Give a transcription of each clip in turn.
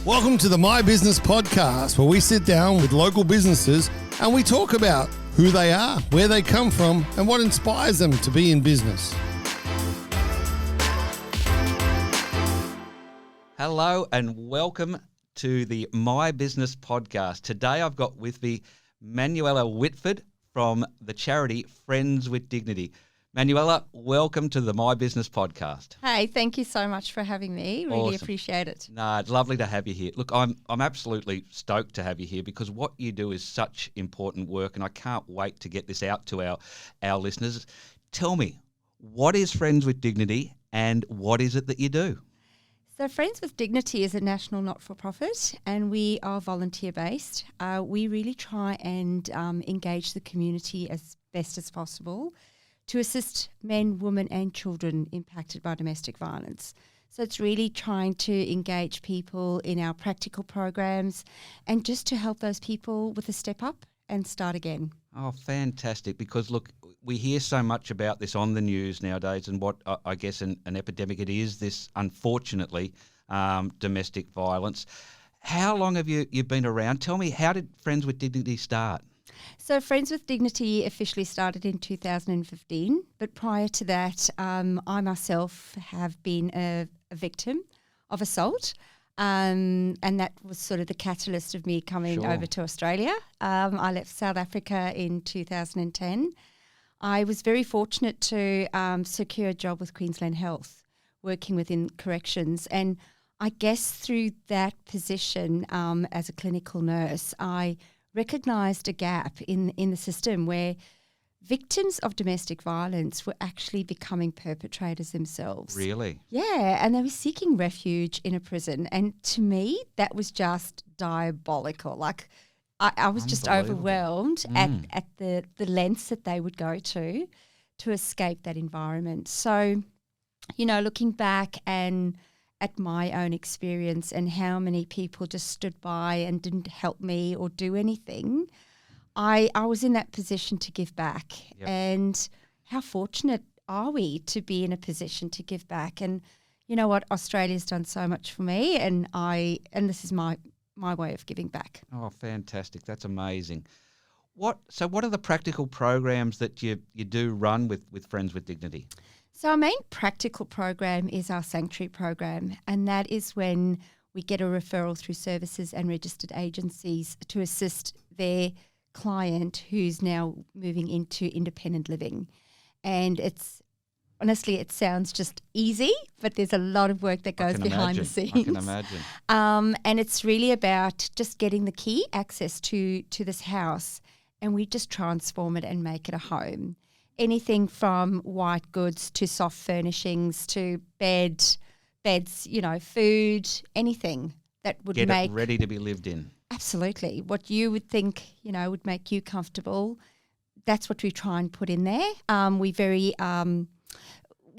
Welcome to the My Business Podcast, where we sit down with local businesses and we talk about who they are, where they come from, and what inspires them to be in business. Hello and welcome to the My Business Podcast. Today I've got with me Manuela Whitford from the charity Friends with Dignity. Manuela, welcome to the My Business Podcast. Hey, thank you so much for having me. Really Awesome. Appreciate it. No, it's lovely to have you here. Look, I'm absolutely stoked to have you here because what you do is such important work, and I can't wait to get this out to our listeners. Tell me, what is Friends with Dignity and what is it that you do? So Friends with Dignity is a national not-for-profit and we are volunteer-based. We really try and engage the community as best as possible to assist men, women and children impacted by domestic violence. So it's really trying to engage people in our practical programs and just to help those people with a step up and start again. Oh, fantastic. Because, look, we hear so much about this on the news nowadays and what I guess an epidemic it is, this, unfortunately, domestic violence. How long have you been around? Tell me, how did Friends with Dignity start? So Friends with Dignity officially started in 2015, but prior to that, I myself have been a victim of assault, and that was sort of the catalyst of me coming over to Australia. I left South Africa in 2010. I was very fortunate to secure a job with Queensland Health, working within corrections, and I guess through that position as a clinical nurse, I recognised a gap in the system where victims of domestic violence were actually becoming perpetrators themselves. Really? Yeah, and they were seeking refuge in a prison. And to me, that was just diabolical. Like, I was just overwhelmed at the lengths that they would go to escape that environment. So, you know, looking back and at my own experience and how many people just stood by and didn't help me or do anything, I was in that position to give back. Yep. And how fortunate are we to be in a position to give back? And you know what? Australia's done so much for me, and this is my way of giving back. Oh, fantastic. That's amazing. So what are the practical programs that you do run with Friends with Dignity? So our main practical program is our Sanctuary program, and that is when we get a referral through services and registered agencies to assist their client who's now moving into independent living. And honestly, it sounds just easy, but there's a lot of work that goes behind the scenes. I can imagine. And it's really about just getting the key access to this house, and we just transform it and make it a home. Anything from white goods to soft furnishings to beds, you know, food, anything that would get make it ready to be lived in. Absolutely. What you would think, you know, would make you comfortable, that's what we try and put in there.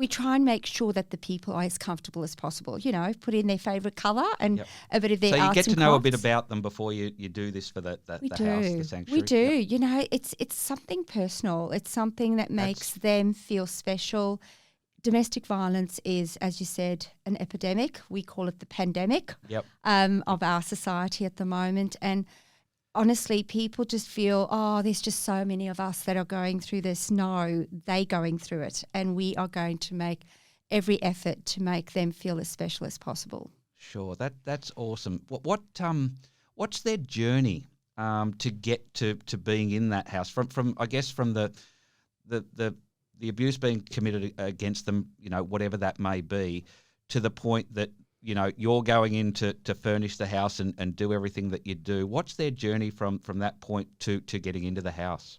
We try and make sure that the people are as comfortable as possible. You know, put in their favourite colour and a bit of their arts and crafts. So you get to know a bit about them before you do this for the house, the sanctuary? We do. Yep. You know, it's something personal. It's something that makes them feel special. Domestic violence is, as you said, an epidemic. We call it the pandemic of our society at the moment. And honestly, people just feel, there's just so many of us that are going through this. No, they're going through it, and we are going to make every effort to make them feel as special as possible. Sure, that's awesome. What's their journey to get to being in that house from I guess from the abuse being committed against them, you know, whatever that may be, to the point that, you know, you're going in to furnish the house and do everything that you do. What's their journey from that point to getting into the house?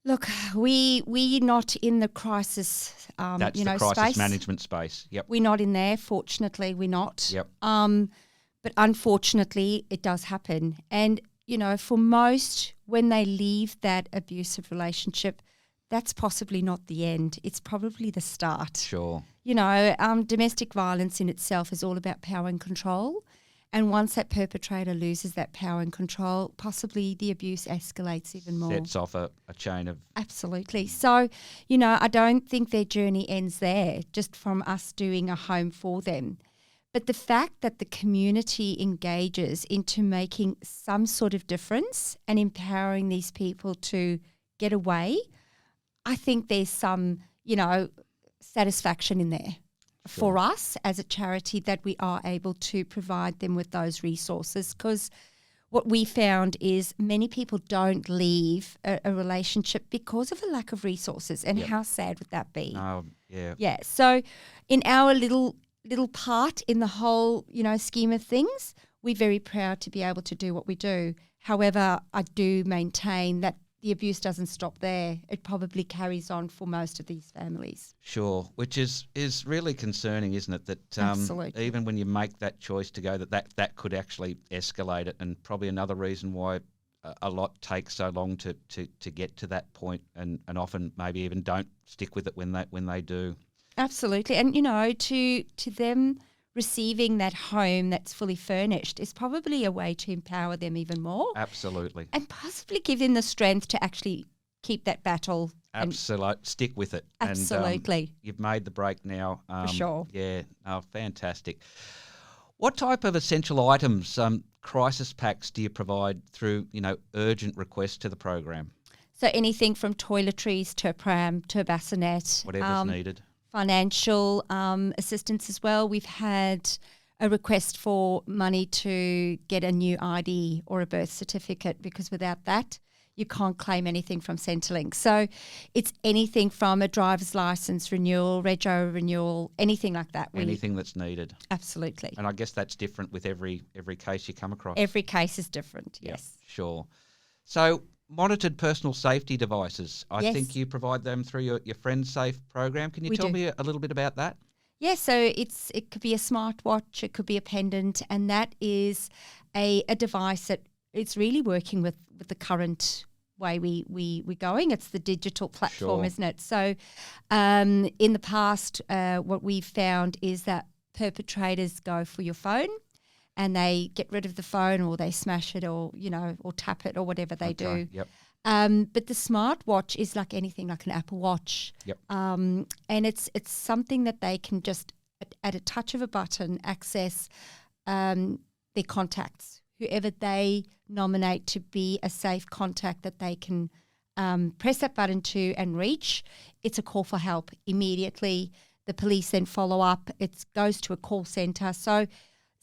Look, we're not in the crisis, That's the crisis space. Management space. Yep. We're not in there. Fortunately, we're not. Yep. But unfortunately, it does happen. And, you know, for most, when they leave that abusive relationship, that's possibly not the end. It's probably the start. Sure. You know, domestic violence in itself is all about power and control. And once that perpetrator loses that power and control, possibly the abuse escalates even more. Sets off a chain of... Absolutely. So, you know, I don't think their journey ends there, just from us doing a home for them. But the fact that the community engages into making some sort of difference and empowering these people to get away, I think there's some, satisfaction in there for us as a charity that we are able to provide them with those resources, because what we found is many people don't leave a relationship because of a lack of resources. And how sad would that be? Yeah. Yeah. So in our little part in the whole, scheme of things, we're very proud to be able to do what we do. However, I do maintain that the abuse doesn't stop there. It probably carries on for most of these families. Sure, which is really concerning, isn't it? That Absolutely. Even when you make that choice to go, that could actually escalate it, and probably another reason why a lot takes so long to get to that point, and often maybe even don't stick with it when they do. Absolutely. And, to them receiving that home that's fully furnished is probably a way to empower them even more. Absolutely. And possibly give them the strength to actually keep that battle. Absolutely. Stick with it. Absolutely. And you've made the break now. For sure. Yeah. Oh, fantastic. What type of essential items, crisis packs, do you provide through, urgent requests to the program? So anything from toiletries to a pram to a bassinet. Whatever's needed. Financial assistance as well. We've had a request for money to get a new ID or a birth certificate, because without that, you can't claim anything from Centrelink. So it's anything from a driver's license renewal, rego renewal, anything like that. Anything that's needed. Absolutely. And I guess that's different with every case you come across. Every case is different, yes. Sure. So monitored personal safety devices. I think you provide them through your Friend Safe program. Can you tell me a little bit about that? Yeah, so it could be a smartwatch, it could be a pendant, and that is a device that it's really working with the current way we're going. It's the digital platform, isn't it? So in the past, what we've found is that perpetrators go for your phone and they get rid of the phone, or they smash it, or or tap it, or whatever they do. Yep. But the smartwatch is like anything, like an Apple Watch. Yep. And it's something that they can just at a touch of a button access their contacts, whoever they nominate to be a safe contact that they can press that button to and reach. It's a call for help immediately. The police then follow up. It goes to a call centre. So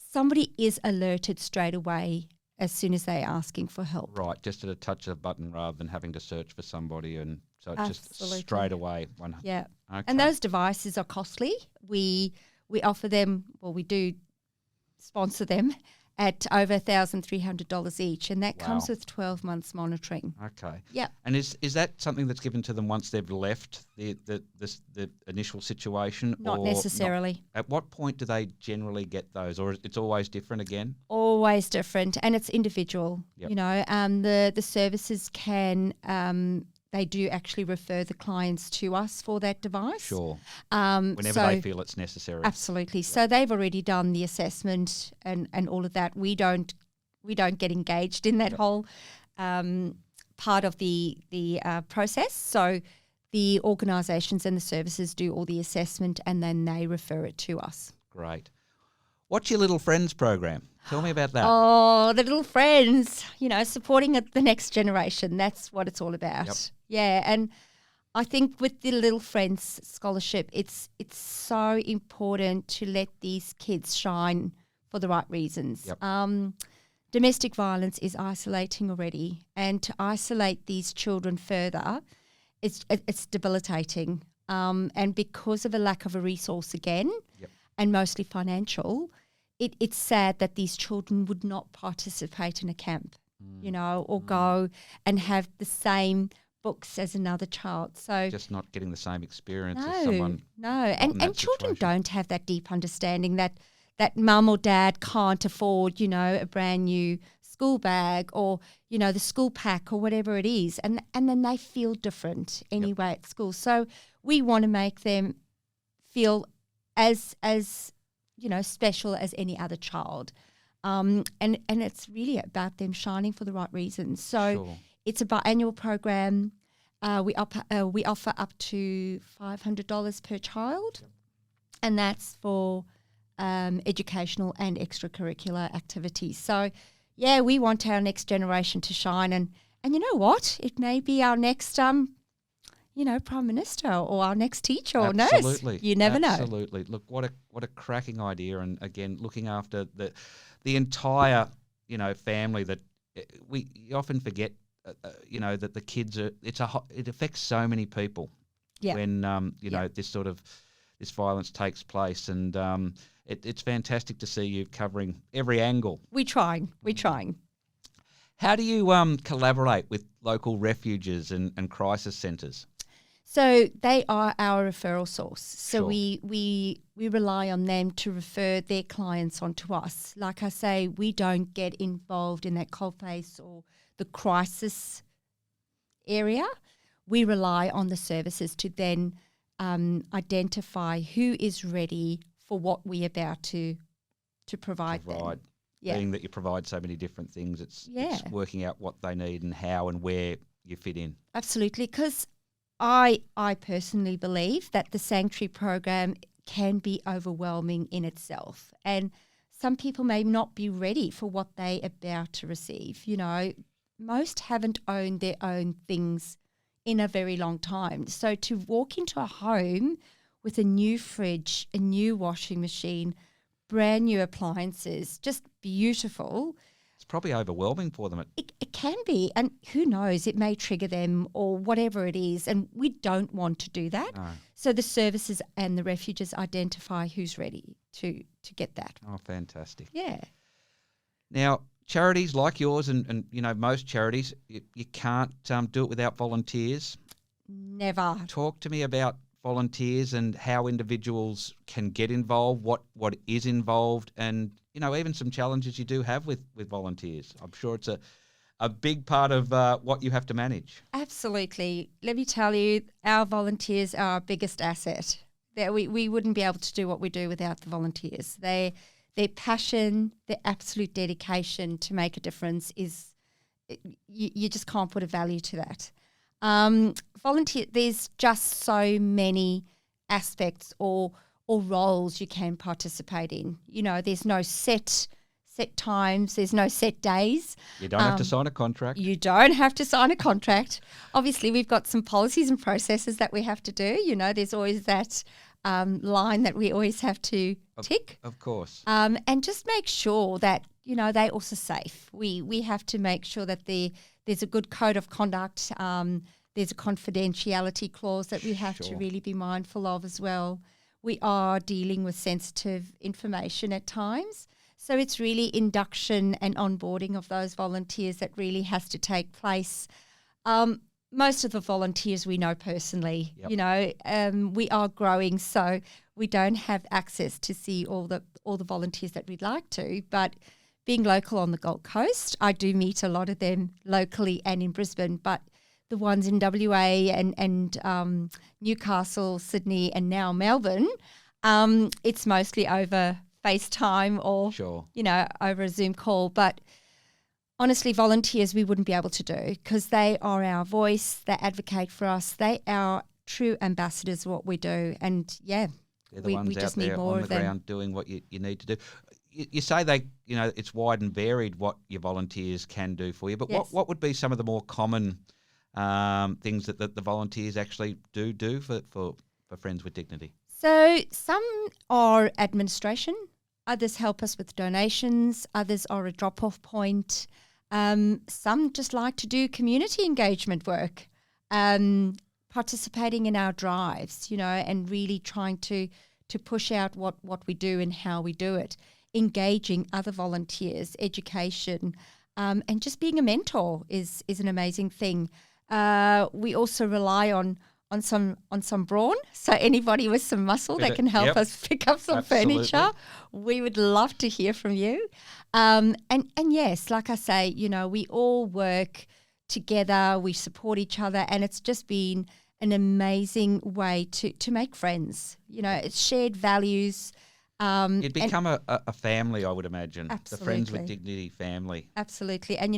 somebody is alerted straight away as soon as they're asking for help. Right, just at a touch of a button rather than having to search for somebody, and so it's Absolutely. just straight away. Yeah. Okay. And those devices are costly. We offer them, well, we do sponsor them at over $1,300 each, and that comes with 12 months monitoring. Okay. Yeah. And is that something that's given to them once they've left the initial situation? Not or necessarily. Not? At what point do they generally get those, or it's always different again? Always different, and it's individual. Yep. The services can they do actually refer the clients to us for that device. Sure. Whenever they feel it's necessary. Absolutely. Yep. So they've already done the assessment and all of that. We don't get engaged in that whole part of the process. So the organisations and the services do all the assessment, and then they refer it to us. Great. What's your Little Friends program? Tell me about that. Oh, the Little Friends, supporting the next generation. That's what it's all about. Yep. Yeah, and I think with the Little Friends scholarship, it's so important to let these kids shine for the right reasons. Yep. Domestic violence is isolating already, and to isolate these children further, it's debilitating. And because of a lack of a resource again, Yep. and mostly financial, it's sad that these children would not participate in a camp, or go and have the same books as another child. So just not getting the same experience as someone. No, and children situation. don't have that deep understanding that mum or dad can't afford, a brand new school bag or, the school pack or whatever it is. And then they feel different anyway at school. So we want to make them feel as special as any other child. And it's really about them shining for the right reasons. So Sure. it's a biannual program. We offer up to $500 per child, and that's for educational and extracurricular activities. So, yeah, we want our next generation to shine, and you know what? It may be our next Prime Minister or our next teacher or nurse. Absolutely. You never know. Absolutely. Look, what a cracking idea, and again, looking after the entire family that we often forget. That the kids are. It affects so many people. Yeah. When this violence takes place, and it's fantastic to see you covering every angle. We're trying. How do you collaborate with local refuges and crisis centres? So they are our referral source. So Sure. we rely on them to refer their clients onto us. Like I say, we don't get involved in that coalface or the crisis area. We rely on the services to then identify who is ready for what we're about to provide them. Yeah. Being that you provide so many different things, it's working out what they need and how and where you fit in. Absolutely, because I personally believe that the Sanctuary program can be overwhelming in itself, and some people may not be ready for what they're about to receive. Most haven't owned their own things in a very long time. So to walk into a home with a new fridge, a new washing machine, brand new appliances, just beautiful. It's probably overwhelming for them. It can be, and who knows, it may trigger them or whatever it is, and we don't want to do that. No. So the services and the refuges identify who's ready to get that. Oh, fantastic. Yeah. Now, charities like yours and most charities, you can't do it without volunteers. Never. Talk to me about volunteers and how individuals can get involved, what is involved, and even some challenges you do have with volunteers. I'm sure it's a big part of what you have to manage. Absolutely. Let me tell you, our volunteers are our biggest asset. We wouldn't be able to do what we do without the volunteers. Their passion, their absolute dedication to make a difference you just can't put a value to that. There's just so many aspects or roles you can participate in. There's no set times, there's no set days. You don't have to sign a contract. You don't have to sign a contract. Obviously, we've got some policies and processes that we have to do. There's always that line that we always have to tick. Of course. And just make sure that, they're also safe. We have to make sure that there's a good code of conduct. There's a confidentiality clause that we have to really be mindful of as well. We are dealing with sensitive information at times. So it's really induction and onboarding of those volunteers that really has to take place. Most of the volunteers we know personally. Yep. We are growing, so we don't have access to see all the volunteers that we'd like to. But being local on the Gold Coast, I do meet a lot of them locally and in Brisbane. But the ones in WA and Newcastle, Sydney, and now Melbourne, it's mostly over FaceTime or over a Zoom call. But honestly, volunteers we wouldn't be able to do because they are our voice. They advocate for us. They are true ambassadors of what we do. And they're the ones we out just there need more on of the them. ground doing what you need to do. You say it's wide and varied what your volunteers can do for you. But Yes. what would be some of the more common things that the volunteers actually do for Friends with Dignity? So some are administration. Others help us with donations. Others are a drop-off point. Some just like to do community engagement work, participating in our drives, and really trying to push out what we do and how we do it, engaging other volunteers, education, and just being a mentor is an amazing thing. We also rely on some brawn, so anybody with some muscle that can help us pick up some furniture, we would love to hear from you. And yes, like I say, we all work together, we support each other, and it's just been an amazing way to make friends. It's shared values. You'd become a family, I would imagine. Absolutely. The Friends with Dignity family. Absolutely. And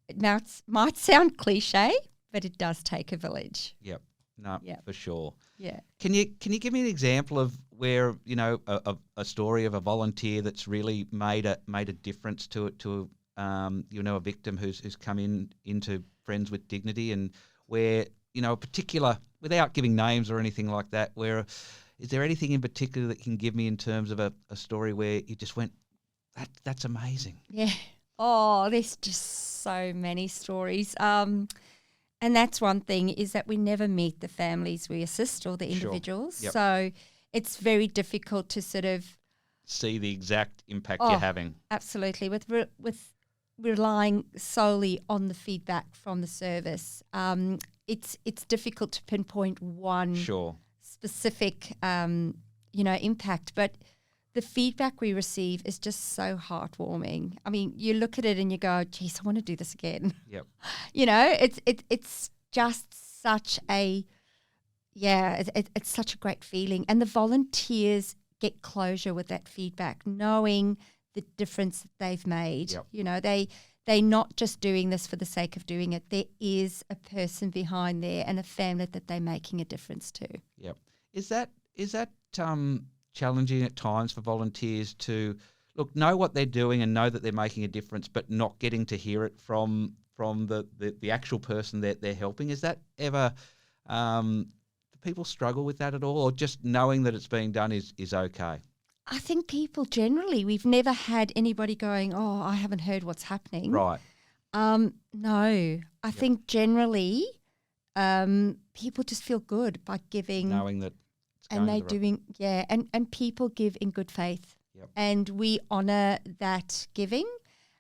it might sound cliche, but it does take a village. Yep. No, Yep. for sure. Yeah. Can you give me an example of where a story of a volunteer that's really made a difference to a victim who's come into Friends with Dignity, and where a particular, without giving names or anything like that, where is there anything in particular that you can give me in terms of a story where you just went, that's amazing? Yeah. Oh, there's just so many stories. And that's one thing, is that we never meet the families we assist or the individuals. Sure. Yep. So it's very difficult to sort of see the exact impact you're having. Absolutely. With relying solely on the feedback from the service, it's difficult to pinpoint one specific impact, but the feedback we receive is just so heartwarming. I mean, you look at it and you go, geez, I want to do this again. Yep. It's just such a, it's such a great feeling. And the volunteers get closure with that feedback, knowing the difference that they've made. Yep. They're not just doing this for the sake of doing it. There is a person behind there and a family that they're making a difference to. Yep. Is that challenging at times for volunteers to know what they're doing and know that they're making a difference, but not getting to hear it from the actual person that they're helping? Is that ever do people struggle with that at all, or just knowing that it's being done is okay? I think people generally, we've never had anybody going, oh, I haven't heard what's happening. Right. No. I think generally people just feel good by giving. Knowing that and they're doing, and people give in good faith. Yep. And we honour that giving,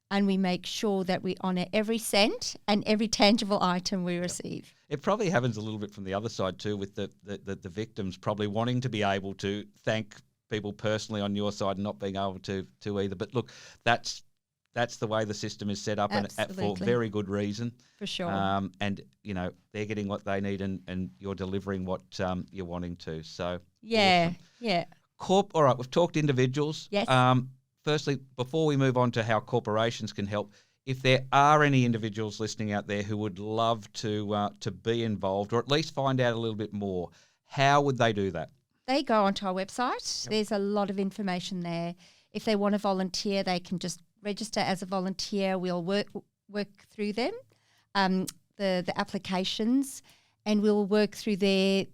and we make sure that we honour every cent and every tangible item we receive. It probably happens a little bit from the other side too, with the victims probably wanting to be able to thank people personally on your side and not being able to either. But look, that's the way the system is set up, and for very good reason. For sure. And they're getting what they need, and you're delivering what you're wanting to. So yeah, awesome. Yeah. All right, we've talked individuals. Yes. Firstly, before we move on to how corporations can help, if there are any individuals listening out there who would love to be involved, or at least find out a little bit more, how would they do that? They go onto our website. Yep. There's a lot of information there. If they want to volunteer, they can just register as a volunteer. We'll work through them, the applications, and we'll work through their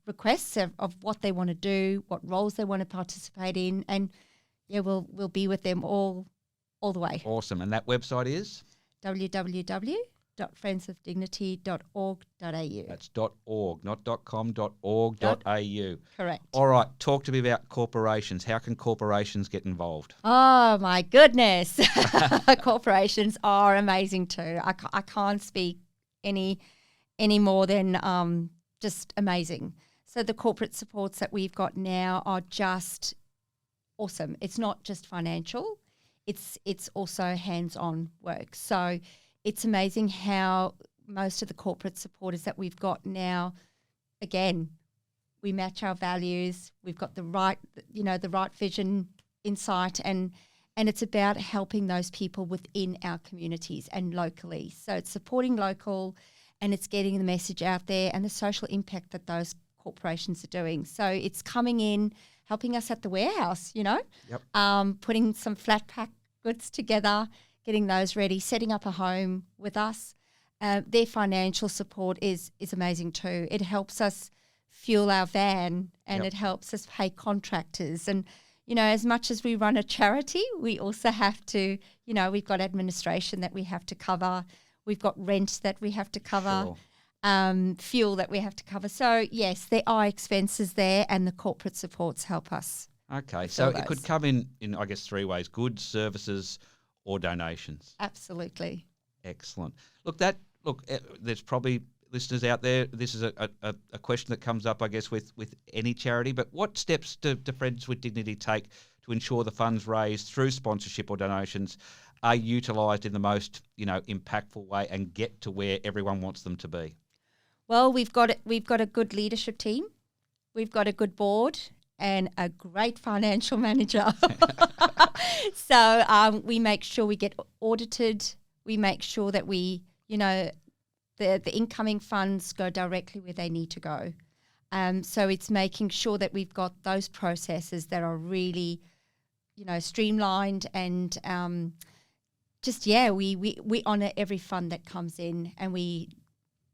requests of what they want to do, what roles they want to participate in, and we'll be with them all the way. Awesome. And that website is? www.friendswithdignity.org.au. That's .org, not .com, .org.au. Correct. All right, talk to me about corporations. How can corporations get involved? Oh, my goodness. Corporations are amazing too. I can't speak any more than just amazing. So the corporate supports that we've got now are just awesome. It's not just financial. It's also hands-on work. So it's amazing how most of the corporate supporters that we've got now, again, we match our values. We've got the right vision, insight, and it's about helping those people within our communities and locally. So it's supporting local, and it's getting the message out there and the social impact that those corporations are doing. So it's coming in, helping us at the warehouse, Yep. Putting some flat pack goods together, getting those ready, setting up a home with us. Their financial support is amazing too. It helps us fuel our van, and it helps us pay contractors. And, as much as we run a charity, we also have to, we've got administration that we have to cover. We've got rent that we have to cover, fuel that we have to cover. So, yes, there are expenses there, and the corporate supports help us. Okay, so it could come in, I guess, three ways: goods, services, or donations. Absolutely. Excellent. There's probably listeners out there. This is a question that comes up, I guess, with any charity. But what steps do Friends with Dignity take to ensure the funds raised through sponsorship or donations are utilised in the most, impactful way and get to where everyone wants them to be? Well, we've got a good leadership team. We've got a good board and a great financial manager. So we make sure we get audited. We make sure that we, the incoming funds go directly where they need to go. So it's making sure that we've got those processes that are really, streamlined and we honour every fund that comes in, and we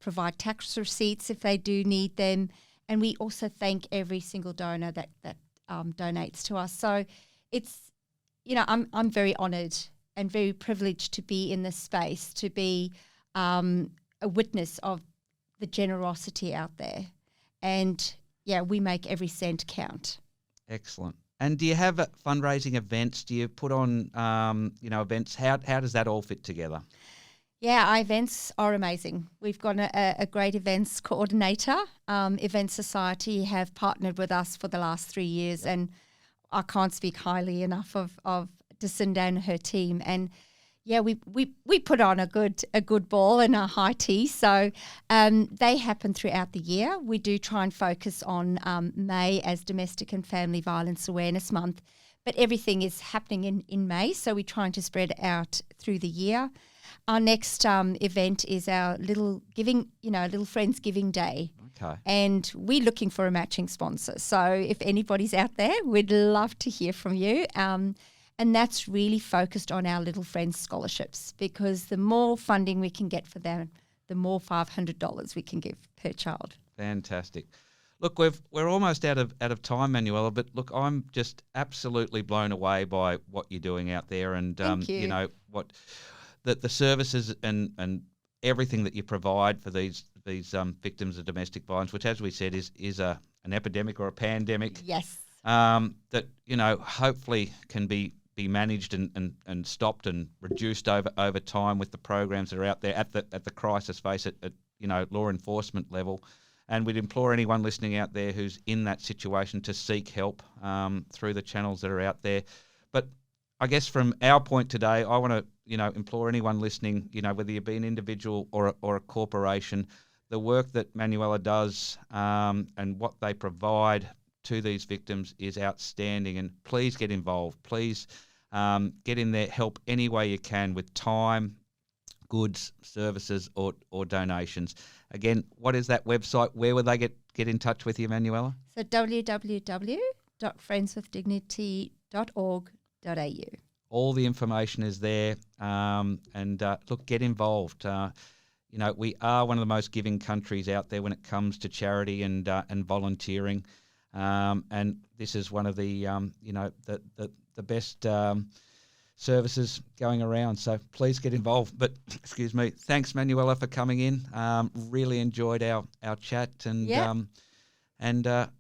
provide tax receipts if they do need them, and we also thank every single donor that donates to us. So it's, I'm very honoured and very privileged to be in this space, to be a witness of the generosity out there. And, we make every cent count. Excellent. And do you have fundraising events? Do you put on, events? How does that all fit together? Yeah, our events are amazing. We've got a great events coordinator. Event Society have partnered with us for the last 3 years, and I can't speak highly enough of Jacinda and her team. And we put on a good ball and a high tea. So they happen throughout the year. We do try and focus on May as Domestic and Family Violence Awareness Month, but everything is happening in May, so we're trying to spread it out through the year. Our next event is our Little Friends Giving Day. Okay. And we're looking for a matching sponsor. So if anybody's out there, we'd love to hear from you. And that's really focused on our Little Friends scholarships, because the more funding we can get for them, the more $500 we can give per child. Fantastic. Look, we're almost out of time, Manuela, but look, I'm just absolutely blown away by what you're doing out there, and Thank you. What the services and everything that you provide for these victims of domestic violence, which, as we said, is an epidemic or a pandemic. Yes. That hopefully can be managed and stopped and reduced over time with the programs that are out there at the crisis phase at law enforcement level. And we'd implore anyone listening out there who's in that situation to seek help through the channels that are out there. But I guess from our point today, I want to implore anyone listening, whether you be an individual or a corporation, the work that Manuela does and what they provide to these victims is outstanding. And please get involved. Please get in there, help any way you can with time, goods, services, or donations. Again, what is that website? Where will they get in touch with you, Manuela? So www.friendswithdignity.org.au. All the information is there. Look, get involved. We are one of the most giving countries out there when it comes to charity and volunteering. And this is one of the best services going around. So please get involved. But excuse me, thanks, Manuela, for coming in. Really enjoyed our chat, and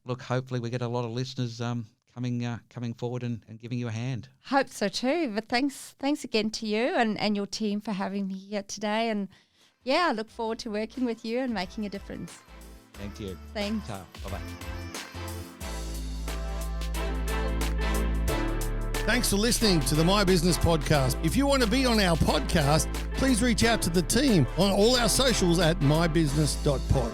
look, hopefully we get a lot of listeners coming forward and giving you a hand. Hope so too. But thanks again to you and your team for having me here today. And I look forward to working with you and making a difference. Thank you. Thanks. Bye-bye. Thanks for listening to the My Business Podcast. If you want to be on our podcast, please reach out to the team on all our socials at mybusiness.pod.